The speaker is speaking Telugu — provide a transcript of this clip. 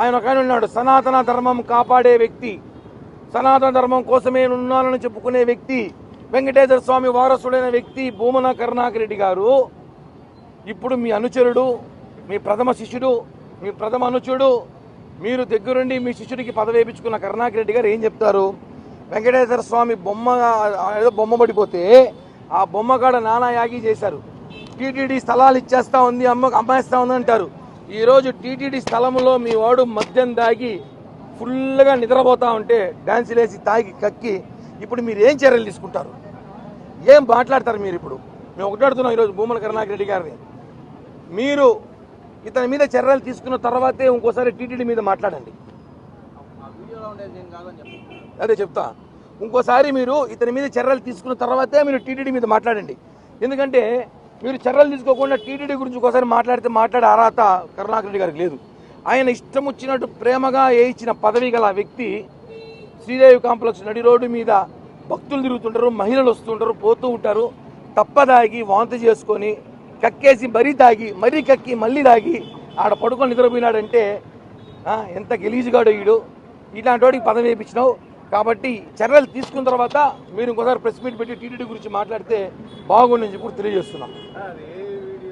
ఆయన ఒక ఆయన ఉన్నాడు, సనాతన ధర్మం కాపాడే వ్యక్తి, సనాతన ధర్మం కోసమే ఉన్నానని చెప్పుకునే వ్యక్తి, వెంకటేశ్వర స్వామి వారసుడైన వ్యక్తి భూమన కరుణాకర్ రెడ్డి గారు ఇప్పుడు మీ అనుచరుడు, మీ ప్రథమ శిష్యుడు, మీ ప్రథమ అనుచరుడు, మీరు దగ్గరుండి మీ శిష్యుడికి పదవి వేయించుకున్న కరుణాకర్ రెడ్డి గారు ఏం చెప్తారు? వెంకటేశ్వర స్వామి ఏదో బొమ్మ పడిపోతే ఆ బొమ్మగాడ నానా యాగి చేశారు. టీటీడీ స్థలాలు ఇచ్చేస్తా ఉంది, అమ్మేస్తా ఉంది అంటారు. ఈరోజు టీటీడీ స్థలంలో మీ వాడు మద్యం దాగి ఫుల్గా నిద్రపోతా ఉంటే డ్యాన్సులు వేసి తాగి కక్కి ఇప్పుడు మీరు ఏం చర్యలు తీసుకుంటారు? ఏం మాట్లాడతారు మీరు? ఇప్పుడు మేము ఒకటి అడుగుతున్నాం ఈరోజు భూమన కరుణాకర్ రెడ్డి గారిని, మీరు ఇతని మీద చర్యలు తీసుకున్న తర్వాతే ఇంకోసారి టీటీడీ మీద మాట్లాడండి. అదే చెప్తా, ఇంకోసారి మీరు ఇతని మీద చర్యలు తీసుకున్న తర్వాతే మీరు టీటీడీ మీద మాట్లాడండి. ఎందుకంటే మీరు చర్యలు తీసుకోకుండా టీటీడీ గురించి ఒకసారి మాట్లాడే అర్హత కరుణాకర్ రెడ్డి గారికి లేదు. ఆయన ఇష్టం వచ్చినట్టు ప్రేమగా ఇచ్చిన పదవి గల వ్యక్తి శ్రీదేవి కాంప్లెక్స్ నడి రోడ్డు మీద భక్తులు తిరుగుతుంటారు, మహిళలు వస్తుంటారు, పోతూ ఉంటారు, తప్పదాగి వాంతి చేసుకొని కక్కేసి మరీ కక్కి మళ్ళీ దాగి ఆడ పడుకొని నిద్రపోయినాడంటే ఎంత గెలీజుగాడో ఈడు. ఇలాంటి వాడికి పదవి వేయించినావు. కాబట్టి చర్యలు తీసుకున్న తర్వాత మీరు ఇంకోసారి ప్రెస్ మీట్ పెట్టి టీటీడీ గురించి మాట్లాడితే బాగుండని చెప్పి తెలియజేస్తున్నాం.